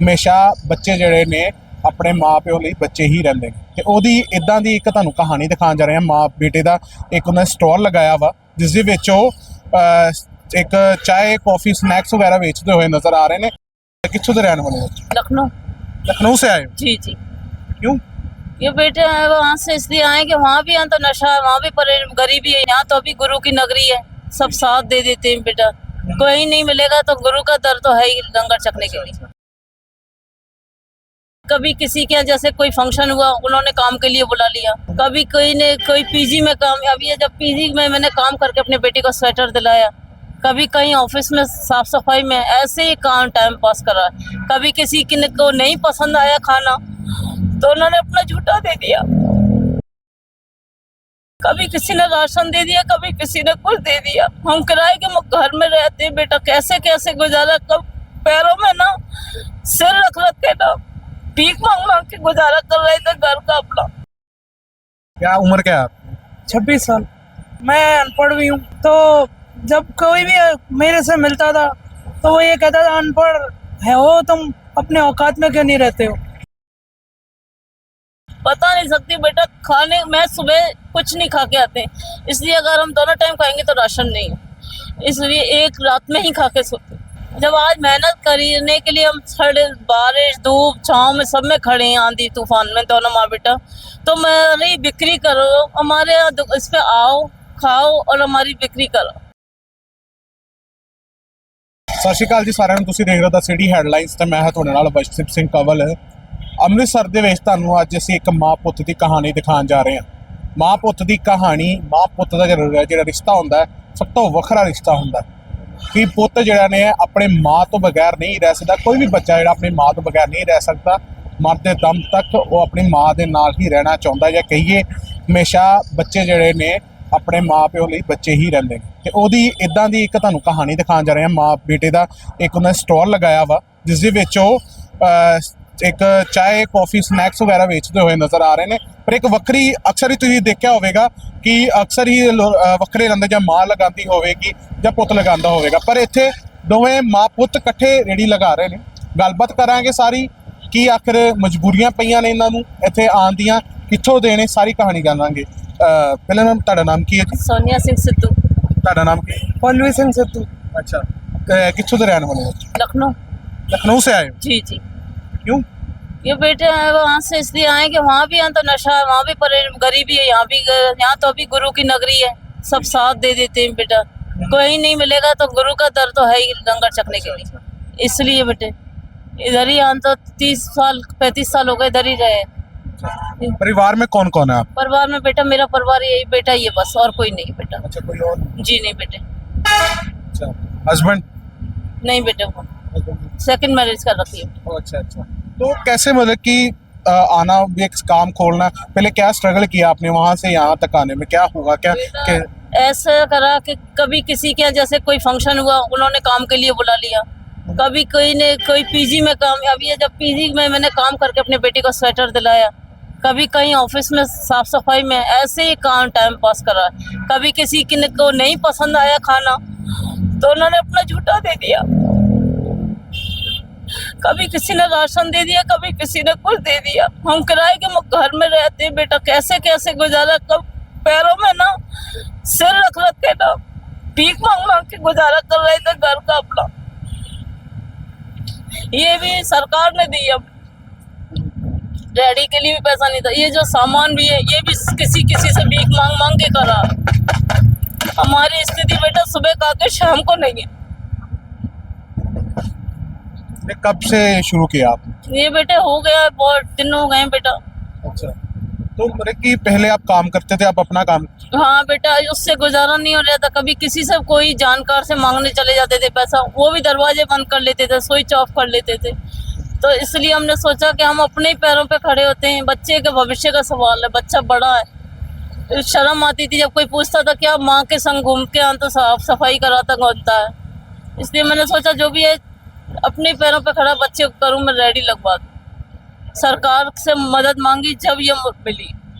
हमेशा बच्चे ਜਿਹੜੇ ਨੇ ਆਪਣੇ ਮਾਪਿਓ ਲਈ ਬੱਚੇ ਹੀ ਰਹਿੰਦੇ ਨੇ ਤੇ ਉਹਦੀ ਇਦਾਂ ਦੀ ਇੱਕ ਤੁਹਾਨੂੰ ਕਹਾਣੀ ਦਿਖਾਉਣ ਜਾ ਰਹੇ ਹਾਂ। ਮਾਂ ਬੇਟੇ ਦਾ ਇੱਕ ਉਹਨਾਂ ਸਟਾਲ ਲਗਾਇਆ ਵਾ ਜਿਸ ਦੇ ਵਿੱਚ ਉਹ ਇੱਕ ਚਾय कॉफ़ी स्नैक्स वगैरह बेचते हुए नजर आ रहे हैं। कित्थों दे रहने वाले हो? लखनऊ से आए हो? जी जी। क्यों? ये बेटे हैं वहाँ से इसलिए आए कि वहाँ भी तो नशा है, वहाँ भी गरीबी है, यहाँ तो अभी गुरु की नगरी है, सब साथ दे देते हैं बेटा। कोई नहीं मिलेगा तो गुरु का दर तो है ही लंगर छकने के लिए। कभी किसी के जैसे कोई फंक्शन हुआ उन्होंने काम के लिए बुला लिया, कभी कोई ने कोई पीजी में काम, अभी ये जब पीजी में मैंने काम करके अपने बेटे को स्वेटर दिलाया, कभी कहीं ऑफिस में साफ सफाई में, ऐसे ही काम टाइम पास करा। कभी किसी को नहीं पसंद आया खाना तो उन्होंने अपना झूठा दे दिया, कभी किसी ने राशन दे दिया, कभी किसी ने कुछ दे दिया। हम किराए के घर में रहते बेटा, कैसे कैसे गुजारा, कब पैरों में ना सिर रख के ना भीख मांग मांग के गुजारा कर रहे थे घर का अपना। क्या उम्र क्या है आपकी? 26 साल। मैं अनपढ़ भी हूँ, तो जब कोई भी मेरे से मिलता था तो वो ये कहता था अनपढ़ है हो तुम, अपने औकात में क्यों नहीं रहते हो। बता नहीं सकती बेटा, खाने में सुबह कुछ नहीं खा के आते, इसलिए अगर हम दोनों टाइम खाएंगे तो राशन नहीं है, इसलिए एक रात में ही खा के सोते। जब आज मेहनत करने के लिए हम खड़े, बारिश धूप छाँव में सब में खड़े हैं, आंधी तूफान में दोनों माँ बेटा, तो मेरी बिक्री करो, हमारे इस पे आओ खाओ और हमारी बिक्री करो। ਸਤਿ ਸ਼੍ਰੀ ਅਕਾਲ ਜੀ ਸਾਰਿਆਂ ਨੂੰ। ਤੁਸੀਂ ਦੇਖ ਰਹੇ ਹੋ ਦਾ ਸਿਟੀ ਹੈਡਲਾਈਨਸ ਤੇ ਮੈਂ ਹਾਂ ਤੁਹਾਡੇ ਨਾਲ ਵਸ਼ਦੀਪ ਸਿੰਘ ਕੰਵਲ। ਅੰਮ੍ਰਿਤਸਰ ਦੇ ਵਿੱਚ ਤੁਹਾਨੂੰ ਅੱਜ ਅਸੀਂ ਇੱਕ ਮਾਂ ਪੁੱਤ ਦੀ ਕਹਾਣੀ ਦਿਖਾਉਣ ਜਾ ਰਹੇ ਹਾਂ। ਮਾਂ ਪੁੱਤ ਦੀ ਕਹਾਣੀ, ਮਾਂ ਪੁੱਤ ਦਾ ਜਿਹੜਾ ਰਿਸ਼ਤਾ ਹੁੰਦਾ ਹੈ ਸਭ ਤੋਂ ਵੱਖਰਾ ਰਿਸ਼ਤਾ ਹੁੰਦਾ ਹੈ ਕਿ ਪੁੱਤ ਜਿਹੜਾ ਨੇ ਆਪਣੇ ਮਾਂ ਤੋਂ ਬਗੈਰ ਨਹੀਂ ਰਹਿ ਸਕਦਾ। ਕੋਈ ਵੀ ਬੱਚਾ ਜਿਹੜਾ ਆਪਣੀ ਮਾਂ ਤੋਂ ਬਗੈਰ ਨਹੀਂ ਰਹਿ ਸਕਦਾ, ਮਰਦੇ ਦਮ ਤੱਕ ਉਹ ਆਪਣੀ ਮਾਂ ਦੇ ਨਾਲ ਹੀ ਰਹਿਣਾ ਚਾਹੁੰਦਾ, ਜਾਂ ਕਹੀਏ ਹਮੇਸ਼ਾ ਬੱਚੇ ਜਿਹੜੇ ਨੇ ਆਪਣੇ ਮਾਪਿਓ ਲਈ ਬੱਚੇ ਹੀ ਰਹਿੰਦੇ ਨੇ ਤੇ ਉਹਦੀ ਇਦਾਂ ਦੀ ਇੱਕ ਤੁਹਾਨੂੰ ਕਹਾਣੀ ਦਿਖਾਉਣ ਜਾ ਰਹੇ ਹਾਂ। ਮਾਂ ਬੇਟੇ ਦਾ ਇੱਕ ਉਹਨਾਂ ਸਟਾਲ ਲਗਾਇਆ ਵਾ ਜਿਸ ਦੇ ਵਿੱਚ ਉਹ ਇੱਕ ਚਾय कॉफ़ी स्नैक्स वगैरह बेचते हुए नजर आ रहे हैं। पर एक ਵੱਖਰੀ ਅਕਸਰ ਹੀ ਤੁਸੀਂ ਦੇਖਿਆ ਹੋਵੇਗਾ ਕਿ ਅਕਸਰ ਹੀ ਵੱਖਰੇ ਰਹਿੰਦੇ ਜਾਂ ਮਾਂ ਲਗਾਉਂਦੀ ਹੋਵੇਗੀ ਜਾਂ ਪੁੱਤ ਲਗਾਉਂਦਾ ਹੋਵੇਗਾ, ਪਰ ਇੱਥੇ ਦੋਵੇਂ ਮਾਂ ਪੁੱਤ ਇਕੱਠੇ ਰੇੜੀ ਲਗਾ ਰਹੇ ਨੇ। ਗੱਲਬਾਤ ਕਰਾਂਗੇ ਸਾਰੀ ਕੀ ਆਖਰ ਮਜਬੂਰੀਆਂ ਪਈਆਂ ਨੇ ਇਹਨਾਂ ਨੂੰ ਇੱਥੇ ਆਉਣ ਦੀਆਂ, ਕਿੱਥੋਂ ਦੇ ਨੇ, ਸਾਰੀ ਕਹਾਣੀ ਜਾਣਾਂਗੇ। ਪਹਿਲਾਂ ਮੈਮ ਤੁਹਾਡਾ ਨਾਮ ਕੀ ਹੈ ਜੀ? सोनिया सिंह सिद्धू। ਤੁਹਾਡਾ ਨਾਮ ਕੀ ਹੈ? पल्लवी सिंह सिद्धू। अच्छा, कित्थों दे रहने वाले हो? लखनऊ से आए हो? जी जी। क्यों? ये बेटे हैं वहाँ से इसलिए आए कि वहाँ भी तो नशा है, वहाँ भी गरीबी है, यहाँ तो अभी गुरु की नगरी है, सब साथ दे देते हैं बेटा। कोई नहीं मिलेगा तो गुरु का दर तो है ही लंगर छकने के लिए, इसलिए बेटे इधर ही हम तो 30 साल 35 साल हो गए इधर ही रहे। परिवार में कौन कौन है आप? परिवार में बेटा मेरा परिवार यही बेटा ही है बस, और कोई नहीं बेटा। अच्छा, कोई और? जी नहीं बेटे। अच्छा, हस्बैंड? नहीं बेटे, वो सेकंड मैरिज कर रखी है। अच्छा अच्छा, तो कैसे मतलब कि आना भी एक काम खोलना, पहले क्या स्ट्रगल किया आपने वहाँ से यहाँ तक आने में, क्या हुआ क्या? ऐसा करा कि कभी किसी के जैसे कोई फंक्शन हुआ उन्होंने काम के लिए बुला लिया, कभी कोई ने कोई पीजी में काम, अभी ये जब पीजी में मैंने काम करके अपने बेटे को स्वेटर दिलाया, कभी कहीं ऑफिस में साफ सफाई में, ऐसे ही काम टाइम पास करा। कभी किसी को नहीं पसंद आया खाना तो उन्होंने अपना झूठा दे दिया, कभी किसी ने राशन दे दिया, कभी किसी ने कुछ दे दिया। हम किराए के घर में रहते बेटा, कैसे कैसे गुजारा, कब पैरों में ना सिर रख के ना भीख मांग मांग के गुजारा कर रहे थे घर का अपना। ये भी सरकार ने दी, अब रेडी के लिए भी पैसा नहीं था, ये जो सामान भी है ये भी किसी से भीख मांग मांग के करा। हमारी स्थिति बेटा सुबह का के शाम को नहीं है। कब से शुरू किया आप? ये बेटे हो गया, बहुत दिन हो गए बेटा। अच्छा, तो मतलब कि पहले आप काम करते थे, आप अपना काम? हाँ बेटा, उससे गुजारा नहीं हो रहा था। कभी किसी से कोई जानकार से मांगने चले जाते थे पैसा, वो भी दरवाजे बंद कर लेते थे, स्विच ऑफ कर लेते थे। तो इसलिए हमने सोचा कि हम अपने ही पैरों पे खड़े होते हैं, बच्चे के भविष्य का सवाल है, बच्चा बड़ा है। शर्म आती थी जब कोई पूछता था कि आप माँ के संग घूम के आन तो साफ सफाई कराता होता है, इसलिए मैंने सोचा जो भी है अपने पैरों पे खड़ा बच्चे को करूँ, मैं रेडी लगवा दूँ। सरकार से मदद मांगी जब ये मिली।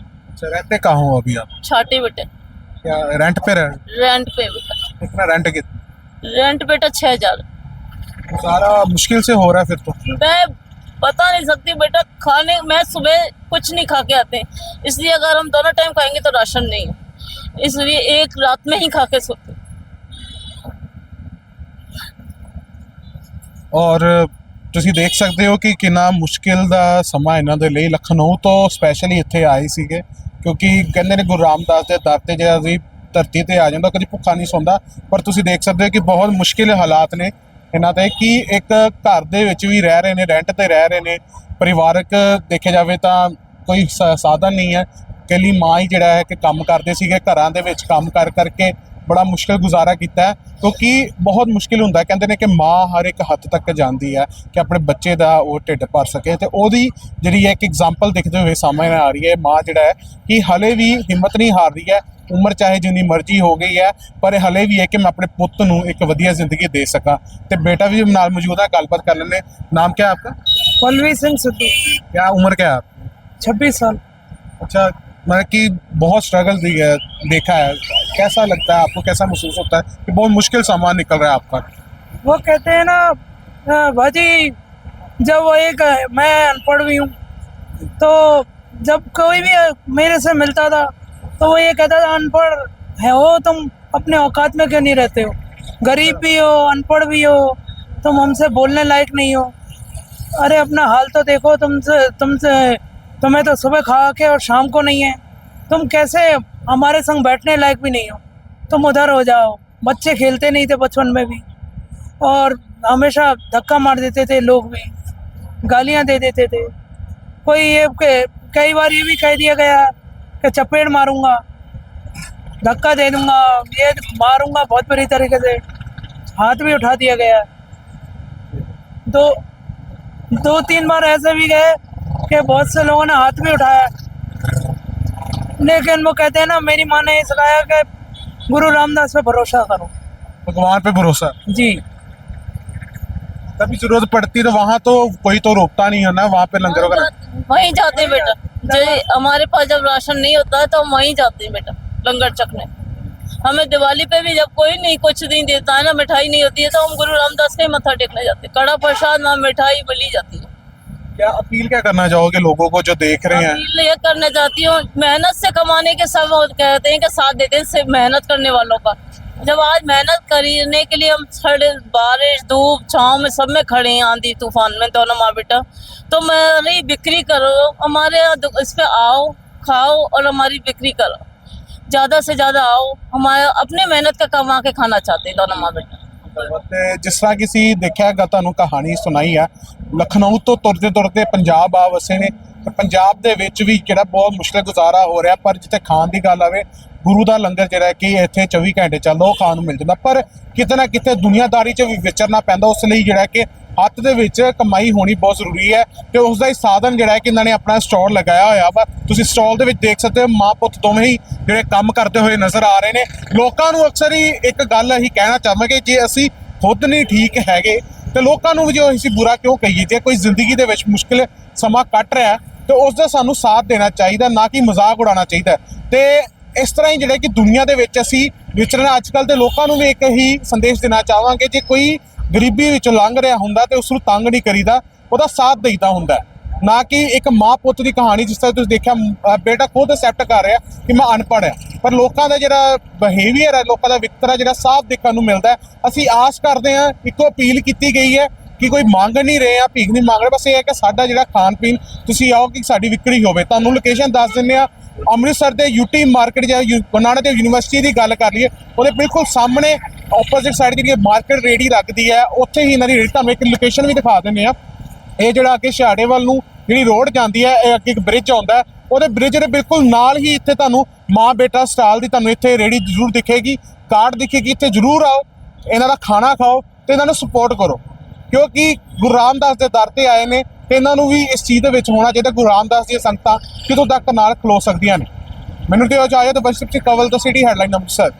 अच्छा, रहते कहाँ हो अभी आप? छाटी बेटे। क्या रेंट पे रह? रेंट पे बेटा। कितना रेंट? कितना रेंट बेटा 6000। सारा मुश्किल से हो रहा है फिर तो। मैं बता नहीं सकती बेटा। खाने मैं सुबह कुछ नहीं खा के आते हैं, इसलिए अगर हम दोनों टाइम खाएंगे तो राशन नहीं है, इसलिए एक रात में ही खा के सोते हैं। ਔਰ ਤੁਸੀਂ ਦੇਖ ਸਕਦੇ ਹੋ ਕਿ ਕਿੰਨਾ ਮੁਸ਼ਕਿਲ ਦਾ ਸਮਾਂ ਇਹਨਾਂ ਦੇ ਲਈ ਲਖਨਊ ਤੋਂ ਸਪੈਸ਼ਲੀ ਇੱਥੇ ਆਏ ਸੀਗੇ, ਕਿਉਂਕਿ ਕਹਿੰਦੇ ਨੇ ਗੁਰੂ ਰਾਮਦਾਸ ਦੇ ਦਰ ਤੇ ਜਿਹੜਾ ਵੀ ਧਰਤੀ ਤੇ ਆ ਜਾਂਦਾ ਕਦੀ ਭੁੱਖਾ ਨਹੀਂ ਸੌਂਦਾ। ਪਰ ਤੁਸੀਂ ਦੇਖ ਸਕਦੇ ਹੋ ਕਿ ਬਹੁਤ ਮੁਸ਼ਕਿਲ ਹਾਲਾਤ ਨੇ ਇਹਨਾਂ ਦੇ, ਕਿ ਇੱਕ ਘਰ ਦੇ ਵਿੱਚ ਵੀ ਰਹਿ ਰਹੇ ਨੇ, ਰੈਂਟ ਤੇ ਰਹਿ ਰਹੇ ਨੇ, ਪਰਿਵਾਰਕ ਦੇਖਿਆ ਜਾਵੇ ਤਾਂ ਕੋਈ ਸਾਧਨ ਨਹੀਂ ਹੈ। ਇਕੱਲੀ ਮਾਂ ਹੀ ਜਿਹੜਾ ਹੈ ਕਿ ਕੰਮ ਕਰਦੇ ਸੀਗੇ, ਘਰਾਂ ਦੇ ਵਿੱਚ ਕੰਮ ਕਰ ਕਰਕੇ ਬੜਾ ਮੁਸ਼ਕਿਲ ਗੁਜ਼ਾਰਾ ਕੀਤਾ ਹੈ, ਕਿਉਂਕਿ ਬਹੁਤ ਮੁਸ਼ਕਿਲ ਹੁੰਦਾ। ਕਹਿੰਦੇ ਨੇ ਕਿ ਮਾਂ ਹਰ ਇੱਕ ਹੱਦ ਤੱਕ ਜਾਂਦੀ ਹੈ ਕਿ ਆਪਣੇ ਬੱਚੇ ਦਾ ਉਹ ਢਿੱਡ ਭਰ ਸਕੇ, ਤੇ ਉਹਦੀ ਜਿਹੜੀ ਹੈ ਇੱਕ ਐਗਜ਼ਾਮਪਲ ਦਿਖਦੇ ਹੋਏ ਸਾਹਮਣੇ ਆ ਰਹੀ ਹੈ। ਮਾਂ ਜਿਹੜਾ ਹੈ ਕਿ ਹਲੇ ਵੀ ਹਿੰਮਤ ਨਹੀਂ ਹਾਰ ਰਹੀ ਹੈ, ਉਮਰ ਚਾਹੇ ਜਿੰਨੀ ਮਰਜ਼ੀ ਹੋ ਗਈ ਹੈ, ਪਰ ਹਲੇ ਵੀ ਹੈ ਕਿ ਮੈਂ ਆਪਣੇ ਪੁੱਤ ਨੂੰ ਇੱਕ ਵਧੀਆ ਜ਼ਿੰਦਗੀ ਦੇ ਸਕਾਂ। ਤੇ ਬੇਟਾ ਵੀ ਨਾਲ ਮੌਜੂਦ ਹੈ, ਗੱਲਬਾਤ ਕਰ ਲੈਂਦੇ। ਨਾਮ क्या है आपका? पलवी सिंह सिद्धू, क्या उम्र क्या है आपकी? 26 साल। अच्छा, मतलब कि बहुत स्ट्रगल देखा है, कैसा लगता है आपको, कैसा महसूस होता है कि बहुत मुश्किल सामान निकल रहा है आपका? वो कहते हैं ना भाजी, जब वो एक मैं अनपढ़ भी हूँ, तो जब कोई भी मेरे से मिलता था तो वो ये कहता था अनपढ़ है हो तुम, अपने औकात में क्यों नहीं रहते हो, गरीब भी हो अनपढ़ भी हो, तुम हमसे बोलने लायक नहीं हो। अरे अपना हाल तो देखो, तुम्हें तो सुबह खा के और शाम को नहीं है, तुम कैसे हमारे संग बैठने लायक भी नहीं हो, तुम उधर हो जाओ। बच्चे खेलते नहीं थे बचपन में भी, और हमेशा धक्का मार देते थे, लोग भी गालियां दे देते थे। कोई कई बार ये भी कह दिया गया कि चपेट मारूंगा, धक्का दे दूंगा, ये मारूंगा बहुत बुरी तरीके से, हाथ भी उठा दिया गया। तो 2-3 बार ऐसे भी गए कि बहुत से लोगों ने हाथ भी उठाया, लेकिन वो कहते हैं ना, मेरी माँ ने ये सिखाया कि गुरु रामदास पे भरोसा करो, भगवान पे भरोसा। जी। कभी जरूरत पड़ती तो वहाँ तो कोई तो रोकता नहीं है ना, वहाँ पे लंगर वगैरह? वहीं जाते हैं बेटा, जो हमारे पास जब राशन नहीं होता है तो हम वहीं जाते हैं बेटा लंगर चखने। हमें दिवाली पे भी जब कोई नहीं कुछ नहीं देता है ना, मिठाई नहीं होती है, तो हम गुरु रामदास के मत्था टेकने जाते हैं। कड़ा प्रसाद में मिठाई मिली जाती है। क्या अपील क्या करना चाहोगे लोगों को जो देख रहे हैं? अपील ये करना चाहती हूँ, मेहनत से कमाने के सब कहते हैं कि साथ देते हैं सिर्फ मेहनत करने वालों का। जब आज मेहनत करने के लिए हम खड़े, बारिश धूप छाँव में सब में खड़े हैं, आंधी तूफान में दोनों माँ बेटा, तो हमारी बिक्री करो, हमारे यहाँ इस पे आओ, खाओ और हमारी बिक्री करो, ज़्यादा से ज़्यादा आओ। हमारे अपने मेहनत का कमा के खाना चाहते हैं दोनों माँ बेटा। ਤੇ ਜਿਸ ਤਰ੍ਹਾਂ ਕਿ ਅਸੀਂ ਦੇਖਿਆ ਹੈਗਾ, ਤੁਹਾਨੂੰ ਕਹਾਣੀ ਸੁਣਾਈ ਆ, ਲਖਨਊ ਤੋਂ ਤੁਰਦੇ ਤੁਰਦੇ ਪੰਜਾਬ ਆ ਵਸੇ ਨੇ। ਤੇ ਪੰਜਾਬ ਦੇ ਵਿੱਚ ਵੀ ਜਿਹੜਾ ਬਹੁਤ ਮੁਸ਼ਕਿਲ ਗੁਜ਼ਾਰਾ ਹੋ ਰਿਹਾ, ਪਰ ਜਿੱਥੇ ਖਾਣ ਦੀ ਗੱਲ ਆਵੇ, ਗੁਰੂ ਦਾ ਲੰਗਰ ਜਿਹੜਾ ਕਿ ਇੱਥੇ 24 ਘੰਟੇ ਚੱਲਦਾ, ਉਹ ਖਾਣ ਨੂੰ ਮਿਲ ਜਾਂਦਾ। ਪਰ ਕਿਤੇ ਨਾ ਕਿਤੇ ਦੁਨੀਆਦਾਰੀ 'ਚ ਵੀ ਵਿਚਰਨਾ ਪੈਂਦਾ, ਉਸ ਲਈ ਜਿਹੜਾ ਕਿ ਹੱਥ ਦੇ ਵਿੱਚ ਕਮਾਈ ਹੋਣੀ ਬਹੁਤ ਜ਼ਰੂਰੀ ਹੈ। ਤੇ ਉਸ ਦਾ ਹੀ ਸਾਧਨ ਜਿਹੜਾ ਹੈ ਕਿ ਇਹਨਾਂ ਨੇ ਆਪਣਾ ਸਟਾਲ ਲਗਾਇਆ ਹੋਇਆ ਵਾ। ਤੁਸੀਂ ਸਟਾਲ ਦੇ ਵਿੱਚ ਦੇਖ ਸਕਦੇ ਹੋ, ਮਾਂ ਪੁੱਤ ਦੋਵੇਂ ਹੀ ਜਿਹੜੇ ਕੰਮ ਕਰਦੇ ਹੋਏ ਨਜ਼ਰ ਆ ਰਹੇ ਨੇ। ਲੋਕਾਂ ਨੂੰ ਅਕਸਰ ਹੀ ਇੱਕ ਗੱਲ ਅਸੀਂ ਕਹਿਣਾ ਚਾਹਾਂਗੇ, ਜੇ ਅਸੀਂ ਖੁਦ ਨਹੀਂ ਠੀਕ ਹੈਗੇ ਤੇ ਲੋਕਾਂ ਨੂੰ ਵੀ ਜੋ ਅਸੀਂ ਬੁਰਾ ਕਿਉਂ ਕਹੀਏ। ਜੇ ਕੋਈ ਜ਼ਿੰਦਗੀ ਦੇ ਵਿੱਚ ਮੁਸ਼ਕਿਲ ਸਮਾਂ ਕੱਟ ਰਿਹਾ ਤੇ ਉਸ ਦਾ ਸਾਨੂੰ ਸਾਥ ਦੇਣਾ ਚਾਹੀਦਾ, ਨਾ ਕਿ ਮਜ਼ਾਕ ਉਡਾਉਣਾ ਚਾਹੀਦਾ। ਤੇ ਇਸ ਤਰ੍ਹਾਂ ਹੀ ਜਿਹੜਾ ਕਿ ਦੁਨੀਆ ਦੇ ਵਿੱਚ ਅਸੀਂ ਵਿਚਰਨਾ, ਅੱਜ ਕੱਲ੍ਹ ਦੇ ਲੋਕਾਂ ਨੂੰ ਵੀ ਇੱਕ ਹੀ ਸੰਦੇਸ਼ ਦੇਣਾ ਚਾਹਾਂਗੇ, ਜੇ ਕੋਈ ਗਰੀਬੀ ਵਿੱਚੋਂ ਲੰਘ ਰਿਹਾ ਹੁੰਦਾ ਤੇ ਉਸ ਨੂੰ ਤੰਗ ਨਹੀਂ ਕਰੀਦਾ, ਉਹਦਾ ਸਾਥ ਦੇਈਦਾ ਹੁੰਦਾ, ਨਾ ਕਿ ਇੱਕ ਮਾਂ ਪੁੱਤ ਦੀ ਕਹਾਣੀ। ਜਿਸ ਤਰ੍ਹਾਂ ਤੁਸੀਂ ਦੇਖਿਆ, ਬੇਟਾ ਖੁਦ ਐਕਸੈਪਟ ਕਰ ਰਿਹਾ ਕਿ ਮੈਂ ਅਨਪੜ੍ਹ ਹਾਂ, ਪਰ ਲੋਕਾਂ ਦਾ ਜਿਹੜਾ ਬਿਹੇਵੀਅਰ ਹੈ, ਲੋਕਾਂ ਦਾ ਵਿਤਕਰਾ ਜਿਹੜਾ ਸਾਫ਼ ਦੇਖਣ ਨੂੰ ਮਿਲਦਾ। ਅਸੀਂ ਆਸ ਕਰਦੇ ਹਾਂ, ਇੱਕੋ ਅਪੀਲ ਕੀਤੀ ਗਈ ਹੈ ਕਿ ਕੋਈ ਮੰਗ ਨਹੀਂ ਰਹੇ ਆ, ਭੀਖ ਨਹੀਂ ਮੰਗ ਰਹੇ, ਬਸ ਇਹ ਹੈ ਕਿ ਸਾਡਾ ਜਿਹੜਾ ਖਾਣ ਪੀਣ, ਤੁਸੀਂ ਆਓ ਕਿ ਸਾਡੀ ਵਿਕਰੀ ਹੋਵੇ। ਤੁਹਾਨੂੰ ਲੋਕੇਸ਼ਨ ਦੱਸ ਦਿੰਦੇ ਆ, ਅੰਮ੍ਰਿਤਸਰ ਦੇ UT ਮਾਰਕੀਟ, ਜਾਂ ਗੁਰੂ ਨਾਨਕ ਦੇਵ ਯੂਨੀਵਰਸਿਟੀ ਦੀ ਗੱਲ ਕਰ ਲਈਏ, ਉਹਦੇ ਬਿਲਕੁਲ ਸਾਹਮਣੇ ਆਪੋਜ਼ਿਟ ਸਾਈਡ ਜਿਹੜੀ ਮਾਰਕੀਟ ਰੇਹੜੀ ਲੱਗਦੀ ਹੈ, ਉੱਥੇ ਹੀ ਇਹਨਾਂ ਦੀ ਰੇਹੜੀ। ਤੁਹਾਨੂੰ ਇੱਕ ਲੋਕੇਸ਼ਨ ਵੀ ਦਿਖਾ ਦਿੰਦੇ ਆ। ਇਹ ਜਿਹੜਾ ਅੱਗੇ ਛਾੜੇ ਵੱਲ ਨੂੰ ਜਿਹੜੀ ਰੋਡ ਜਾਂਦੀ ਹੈ, ਇਹ ਅੱਗੇ ਇੱਕ ਬ੍ਰਿਜ ਆਉਂਦਾ, ਉਹਦੇ ਬ੍ਰਿਜ ਦੇ ਬਿਲਕੁਲ ਨਾਲ ਹੀ ਇੱਥੇ ਤੁਹਾਨੂੰ ਮਾਂ ਬੇਟਾ ਸਟਾਲ ਦੀ ਤੁਹਾਨੂੰ ਇੱਥੇ ਰੇਹੜੀ ਜ਼ਰੂਰ ਦਿਖੇਗੀ, ਕਾਰਡ ਦਿਖੇਗੀ। ਇੱਥੇ ਜ਼ਰੂਰ ਆਓ, ਇਹਨਾਂ ਦਾ ਖਾਣਾ ਖਾਓ ਤੇ ਇਹਨਾਂ ਨੂੰ ਸਪੋਰਟ ਕਰੋ, ਕਿਉਂਕਿ ਗੁਰੂ ਰਾਮਦਾਸ ਦੇ ਦਰ ਤੇ ਆਏ ਨੇ ਤੇ ਇਹਨਾਂ ਨੂੰ ਵੀ ਇਸ ਚੀਜ਼ ਦੇ ਵਿੱਚ ਹੋਣਾ ਚਾਹੀਦਾ। ਗੁਰੂ ਰਾਮਦਾਸ ਦੀਆਂ ਸੰਗਤਾਂ ਕਿਤੋਂ ਤੱਕ ਨਾਲ ਖਲੋ ਸਕਦੀਆਂ ਨੇ। ਮੈਨੂੰ ਦਿਓ ਇਜਾਜ਼ਤ, ਬਸ਼ਰ ਸਿੰਘ ਕੰਵਲ, ਦਾ ਸਿਟੀ ਹੈਡਲਾਈਨ ਅੰਮ੍ਰਿਤਸਰ।